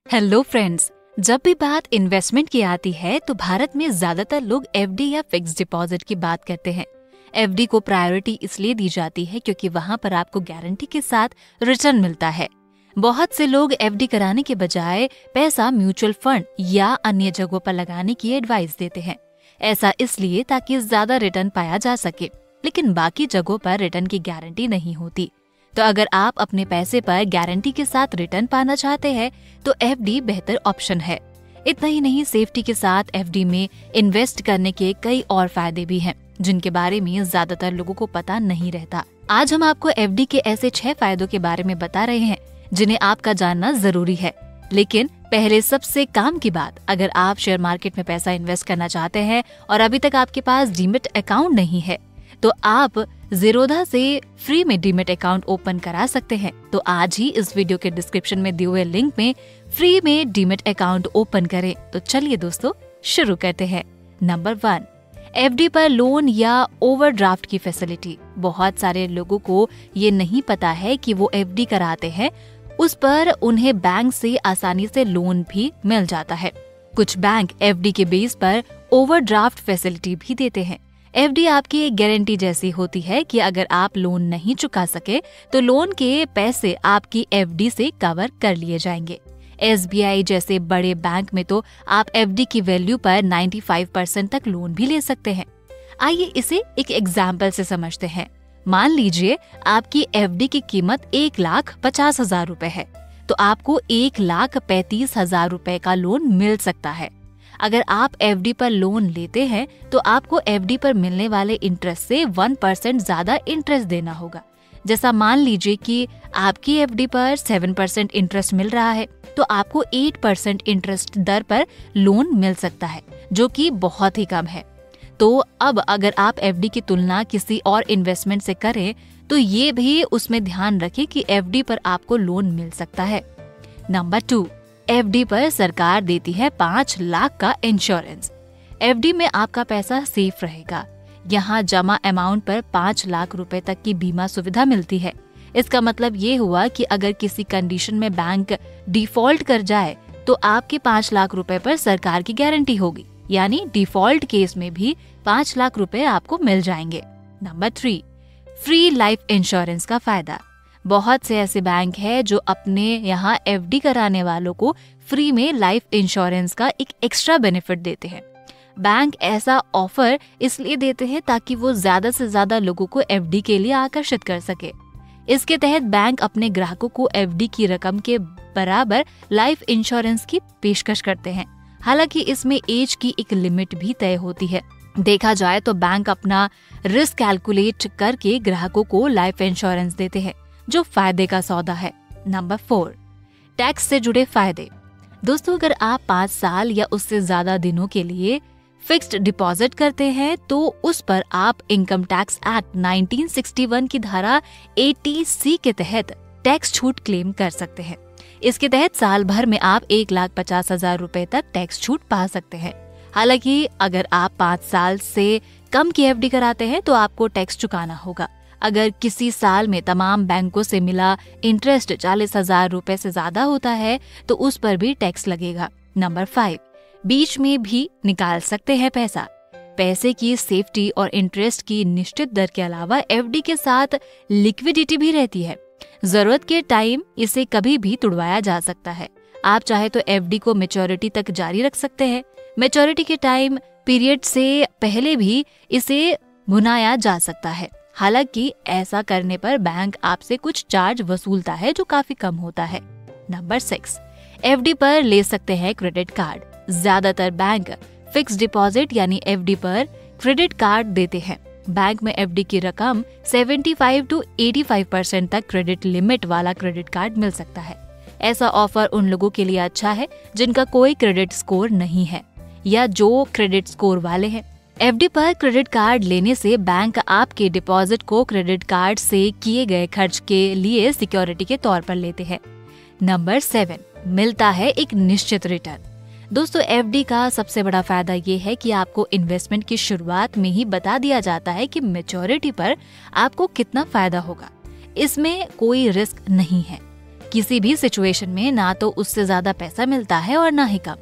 Hello friends, जब भी बात इन्वेस्टमेंट की आती है तो भारत में ज्यादातर लोग एफडी या फिक्स डिपॉजिट की बात करते हैं। एफडी को प्रायोरिटी इसलिए दी जाती है क्योंकि वहां पर आपको गारंटी के साथ रिटर्न मिलता है। बहुत से लोग एफडी कराने के बजाय पैसा म्यूचुअल फंड या अन्य जगहों पर लगाने की एडवाइस देते हैं। ऐसा इसलिए ताकि ज्यादा रिटर्न पाया जा सके, लेकिन बाकी जगहों पर रिटर्न की गारंटी नहीं होती। तो अगर आप अपने पैसे पर गारंटी के साथ रिटर्न पाना चाहते हैं तो एफडी बेहतर ऑप्शन है। इतना ही नहीं, सेफ्टी के साथ एफडी में इन्वेस्ट करने के कई और फायदे भी हैं, जिनके बारे में ज्यादातर लोगों को पता नहीं रहता। आज हम आपको एफडी के ऐसे 6 फायदों के बारे में बता रहे हैं जिन्हें आपका जानना जरूरी है। लेकिन पहले सबसे काम की बात, अगर आप शेयर मार्केट में पैसा इन्वेस्ट करना चाहते हैं और अभी तक आपके पास डीमैट अकाउंट नहीं है तो आप ज़ीरोधा से फ्री में डीमैट अकाउंट ओपन करा सकते हैं। तो आज ही इस वीडियो के डिस्क्रिप्शन में दिए हुए लिंक में फ्री में डीमैट अकाउंट ओपन करें। तो चलिए दोस्तों, शुरू करते हैं। नंबर 1, एफडी पर लोन या ओवरड्राफ्ट की फैसिलिटी। बहुत सारे लोगों को ये नहीं पता है कि वो एफडी कराते हैं, उस पर उन्हें बैंक से आसानी से लोन भी मिल जाता है। कुछ बैंक एफडी के बेस पर ओवरड्राफ्ट फैसिलिटी भी देते हैं। एफडी आपकी एक गारंटी जैसी होती है कि अगर आप लोन नहीं चुका सके तो लोन के पैसे आपकी एफडी से कवर कर लिए जाएंगे। एसबीआई जैसे बड़े बैंक में तो आप एफडी की वैल्यू पर 95% तक लोन भी ले सकते हैं। आइए इसे एक एग्जाम्पल से समझते हैं। मान लीजिए आपकी एफडी की कीमत 1,50,000 रुपए है, तो आपको 1,35,000 रुपए का लोन मिल सकता है। अगर आप एफडी पर लोन लेते हैं तो आपको एफडी पर मिलने वाले इंटरेस्ट से 1% ज्यादा इंटरेस्ट देना होगा। जैसा मान लीजिए कि आपकी एफडी पर 7% इंटरेस्ट मिल रहा है तो आपको 8% इंटरेस्ट दर पर लोन मिल सकता है, जो कि बहुत ही कम है। तो अब अगर आप एफडी की तुलना किसी और इन्वेस्टमेंट से करें तो ये भी उसमें ध्यान रखें कि एफडी पर आपको लोन मिल सकता है। नंबर 2, एफडी पर सरकार देती है 5 लाख का इंश्योरेंस। एफडी में आपका पैसा सेफ रहेगा। यहाँ जमा अमाउंट पर 5 लाख रुपए तक की बीमा सुविधा मिलती है। इसका मतलब ये हुआ कि अगर किसी कंडीशन में बैंक डिफॉल्ट कर जाए तो आपके 5 लाख रुपए पर सरकार की गारंटी होगी, यानी डिफॉल्ट केस में भी 5 लाख रुपए आपको मिल जाएंगे। नंबर 3, फ्री लाइफ इंश्योरेंस का फायदा। बहुत से ऐसे बैंक हैं जो अपने यहाँ एफडी कराने वालों को फ्री में लाइफ इंश्योरेंस का एक एक्स्ट्रा बेनिफिट देते हैं। बैंक ऐसा ऑफर इसलिए देते हैं ताकि वो ज्यादा से ज्यादा लोगों को एफडी के लिए आकर्षित कर सके। इसके तहत बैंक अपने ग्राहकों को एफडी की रकम के बराबर लाइफ इंश्योरेंस की पेशकश करते हैं। हालांकि इसमें एज की एक लिमिट भी तय होती है। देखा जाए तो बैंक अपना रिस्क कैलकुलेट करके ग्राहकों को लाइफ इंश्योरेंस देते हैं, जो फायदे का सौदा है। नंबर 4, टैक्स से जुड़े फायदे। दोस्तों, अगर आप 5 साल या उससे ज्यादा दिनों के लिए फिक्स्ड डिपॉजिट करते हैं तो उस पर आप इनकम टैक्स एक्ट 1961 की धारा 80C के तहत टैक्स छूट क्लेम कर सकते हैं। इसके तहत साल भर में आप 1,50,000 रुपए तक टैक्स छूट पा सकते हैं। हालांकि अगर आप 5 साल से कम की एफडी कराते हैं तो आपको टैक्स चुकाना होगा। अगर किसी साल में तमाम बैंकों से मिला इंटरेस्ट 40,000 रुपए से ज्यादा होता है तो उस पर भी टैक्स लगेगा। नंबर 5, बीच में भी निकाल सकते हैं पैसा। पैसे की सेफ्टी और इंटरेस्ट की निश्चित दर के अलावा एफडी के साथ लिक्विडिटी भी रहती है। जरूरत के टाइम इसे कभी भी तुड़वाया जा सकता है। आप चाहे तो एफडी को मैच्योरिटी तक जारी रख सकते हैं। मैच्योरिटी के टाइम पीरियड से पहले भी इसे भुनाया जा सकता है। हालांकि ऐसा करने पर बैंक आपसे कुछ चार्ज वसूलता है, जो काफी कम होता है। नंबर 6, एफडी पर ले सकते हैं क्रेडिट कार्ड। ज्यादातर बैंक फिक्स डिपॉजिट यानी एफडी पर क्रेडिट कार्ड देते हैं। बैंक में एफडी की रकम 75 to 85% तक क्रेडिट लिमिट वाला क्रेडिट कार्ड मिल सकता है। ऐसा ऑफर उन लोगों के लिए अच्छा है जिनका कोई क्रेडिट स्कोर नहीं है या जो क्रेडिट स्कोर वाले हैं। एफडी पर क्रेडिट कार्ड लेने से बैंक आपके डिपॉजिट को क्रेडिट कार्ड से किए गए खर्च के लिए सिक्योरिटी के तौर पर लेते हैं। नंबर 7, मिलता है एक निश्चित रिटर्न। दोस्तों, एफडी का सबसे बड़ा फायदा ये है कि आपको इन्वेस्टमेंट की शुरुआत में ही बता दिया जाता है कि मैच्योरिटी पर आपको कितना फायदा होगा। इसमें कोई रिस्क नहीं है। किसी भी सिचुएशन में ना तो उससे ज्यादा पैसा मिलता है और ना ही कम।